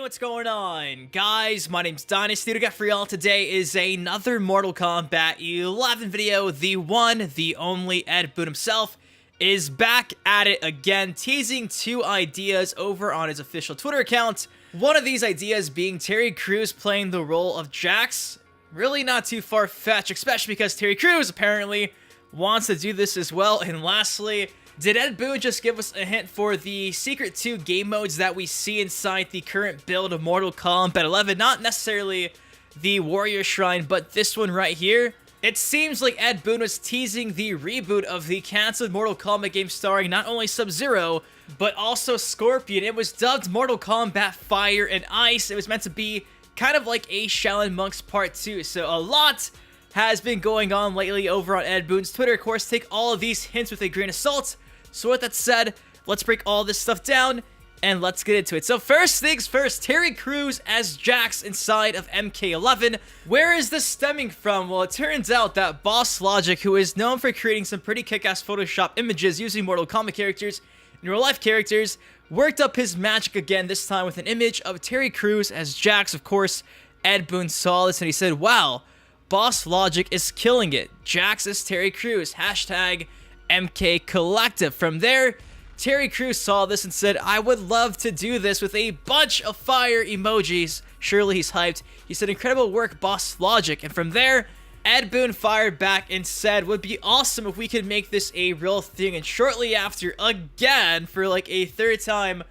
what's going on? Guys, my name's Dynasty. What I got for y'all today is another Mortal Kombat 11 video. The one, the only Ed Boon himself is back at it again, teasing two ideas over on his official Twitter account. One of these ideas being Terry Crews playing the role of Jax. Really not too far-fetched, especially because Terry Crews apparently wants to do this as well. And lastly, did Ed Boon just give us a hint for the Secret 2 game modes that we see inside the current build of Mortal Kombat 11? Not necessarily the Warrior Shrine, but this one right here. It seems like Ed Boon was teasing the reboot of the cancelled Mortal Kombat game starring not only Sub-Zero, but also Scorpion. It was dubbed Mortal Kombat Fire and Ice. It was meant to be kind of like a Shaolin Monks Part 2. So a lot has been going on lately over on Ed Boon's Twitter. Of course, take all of these hints with a grain of salt. So with that said, let's break all this stuff down and let's get into it. So first things first, Terry Crews as Jax inside of MK11. Where is this stemming from? Well, it turns out that Boss Logic, who is known for creating some pretty kick-ass Photoshop images using Mortal Kombat characters and real-life characters, worked up his magic again, this time with an image of Terry Crews as Jax. Of course, Ed Boon saw this and he said, wow, Boss Logic is killing it. Jax is Terry Crews. Hashtag MK Collective. From there, Terry Crews saw this and said, I would love to do this, with a bunch of fire emojis. Surely he's hyped. He said, incredible work, Boss Logic. And from there, Ed Boon fired back and said, would be awesome if we could make this a real thing. And shortly after, again, for like a third time,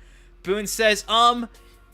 Boon says,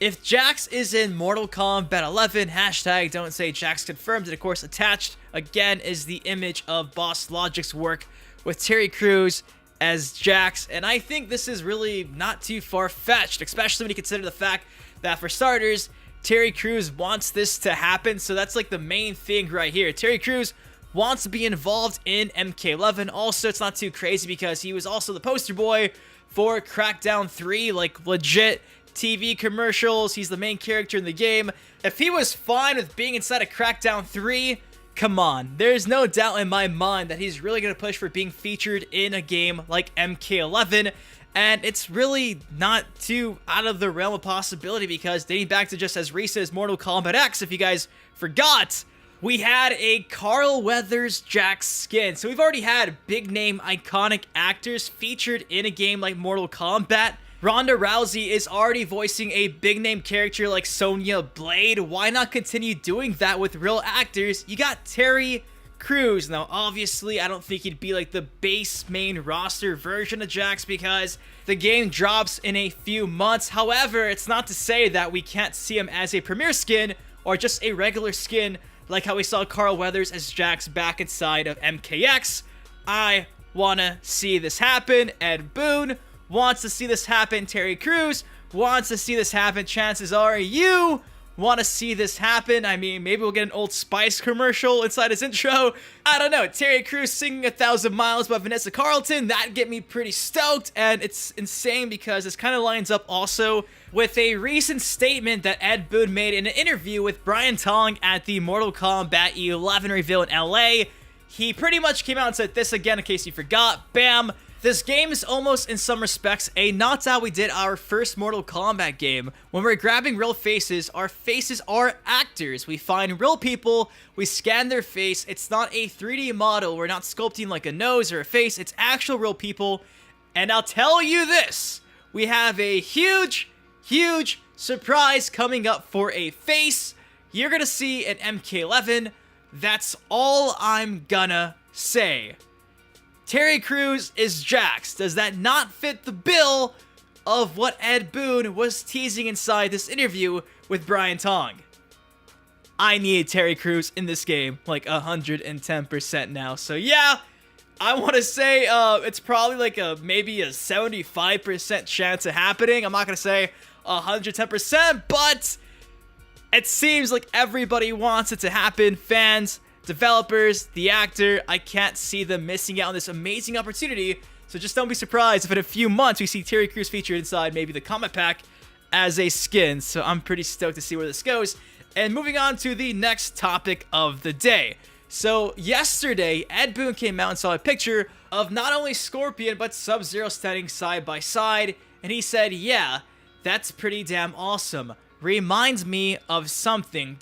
if Jax is in Mortal Kombat 11, hashtag don't say Jax confirmed. And of course, attached again is the image of Boss Logic's work with Terry Crews as Jax. And I think this is really not too far-fetched, especially when you consider the fact that, for starters, Terry Crews wants this to happen. So that's like the main thing right here. Terry Crews wants to be involved in MK11. Also, it's not too crazy because he was also the poster boy for Crackdown 3, like legit TV commercials. He's the main character in the game. If he was fine with being inside of Crackdown 3, come on, there's no doubt in my mind that he's really going to push for being featured in a game like MK11, and it's really not too out of the realm of possibility because dating back to just as recent as Mortal Kombat X, if you guys forgot, we had a Carl Weathers Jax skin. So we've already had big name iconic actors featured in a game like Mortal Kombat. Ronda Rousey is already voicing a big name character like Sonya Blade. Why not continue doing that with real actors? You got Terry Crews. Now, obviously, I don't think he'd be like the base main roster version of Jax because the game drops in a few months. However, it's not to say that we can't see him as a premier skin or just a regular skin like how we saw Carl Weathers as Jax back inside of MKX. I want to see this happen. Ed Boon wants to see this happen. Terry Crews wants to see this happen. Chances are you want to see this happen. I mean, maybe we'll get an Old Spice commercial inside his intro. I don't know. Terry Crews singing 1,000 Miles by Vanessa Carlton. That'd get me pretty stoked. And it's insane because this kind of lines up also with a recent statement that Ed Boon made in an interview with Brian Tong at the Mortal Kombat 11 reveal in LA. He pretty much came out and said this again in case you forgot. Bam. This game is almost, in some respects, a not how we did our first Mortal Kombat game. When we're grabbing real faces, our faces are actors. We find real people, we scan their face. It's not a 3D model. We're not sculpting like a nose or a face. It's actual real people. And I'll tell you this, we have a huge, huge surprise coming up for a face. You're gonna see an MK11. That's all I'm gonna say. Terry Crews is Jax. Does that not fit the bill of what Ed Boon was teasing inside this interview with Brian Tong? I need Terry Crews in this game like 110% now. So yeah, I want to say it's probably like maybe a 75% chance of happening. I'm not going to say 110%, but it seems like everybody wants it to happen. Fans, developers, the actor, I can't see them missing out on this amazing opportunity. So just don't be surprised if in a few months we see Terry Crews featured inside maybe the Combat Pack as a skin. So I'm pretty stoked to see where this goes. And moving on to the next topic of the day. So yesterday, Ed Boon came out and saw a picture of not only Scorpion but Sub-Zero standing side by side. And he said, yeah, that's pretty damn awesome. reminds me of something, ...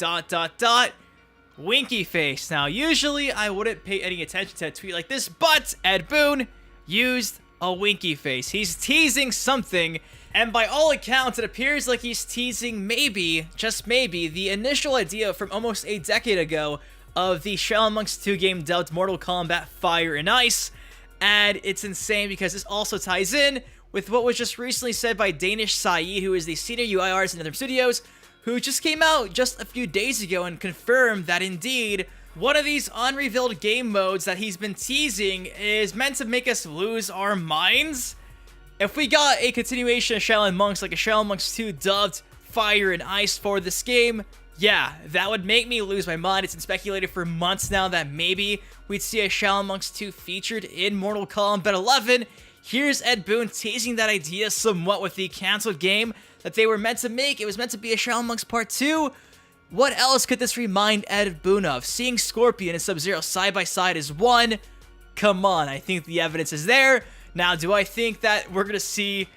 winky face. Now, usually I wouldn't pay any attention to a tweet like this, but Ed Boon used a winky face. He's teasing something, and by all accounts, it appears like he's teasing maybe, just maybe, the initial idea from almost a decade ago of the Shadow Monks 2 game dubbed Mortal Kombat Fire and Ice. And it's insane because this also ties in with what was just recently said by Danish Saeed, who is the senior UI artist in Nether Studios, who just came out just a few days ago and confirmed that indeed one of these unrevealed game modes that he's been teasing is meant to make us lose our minds. If we got a continuation of Shadow Monks, like a Shadow Monks 2 dubbed Fire and Ice for this game, yeah, that would make me lose my mind. It's been speculated for months now that maybe we'd see a Shadow Monks 2 featured in Mortal Kombat 11. Here's Ed Boon teasing that idea somewhat with the canceled game that they were meant to make. It was meant to be a Shadow Monks Part 2. What else could this remind Ed Boon of? Seeing Scorpion and Sub-Zero side by side is one. Come on, I think the evidence is there. Now, do I think that we're going to see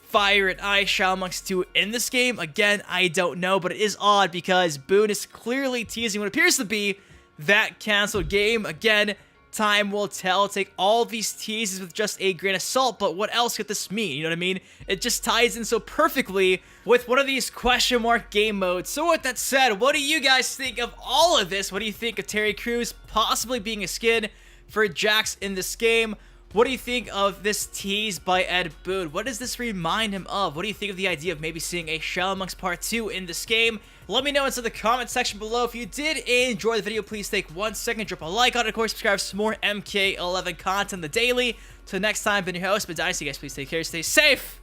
Fire and Ice Shadow Monks 2 in this game? Again, I don't know, but it is odd because Boon is clearly teasing what appears to be that canceled game. Again, time will tell. Take all these teases with just a grain of salt, but what else could this mean? You know what I mean? It just ties in so perfectly with one of these question mark game modes. So with that said, what do you guys think of all of this? What do you think of Terry Crews possibly being a skin for Jax in this game? What do you think of this tease by Ed Boon? What does this remind him of? What do you think of the idea of maybe seeing a Shadow Monks Part 2 in this game? Let me know inside the comment section below. If you did enjoy the video, please take 1 second, drop a like on it, of course, subscribe for some more MK11 content the daily. Till next time, been your host, but Dynasty, guys, please take care, stay safe.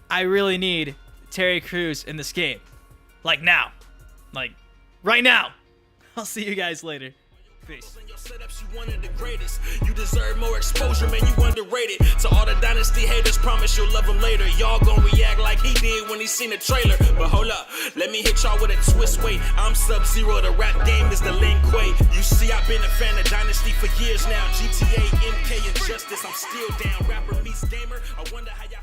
I really need Terry Crews in this game. Like now. Like, right now. I'll see you guys later. Peace. Setups, you one of the greatest. You deserve more exposure, man, you underrated. To all the Dynasty haters, promise you'll love him later. Y'all gon' react like he did when he seen the trailer. But hold up, let me hit y'all with a twist. Wait, I'm Sub-Zero, the rap game is the Lin Kuei. You see, I've been a fan of Dynasty for years now. GTA, MK, and Justice, I'm still down. Rapper meets gamer, I wonder how y'all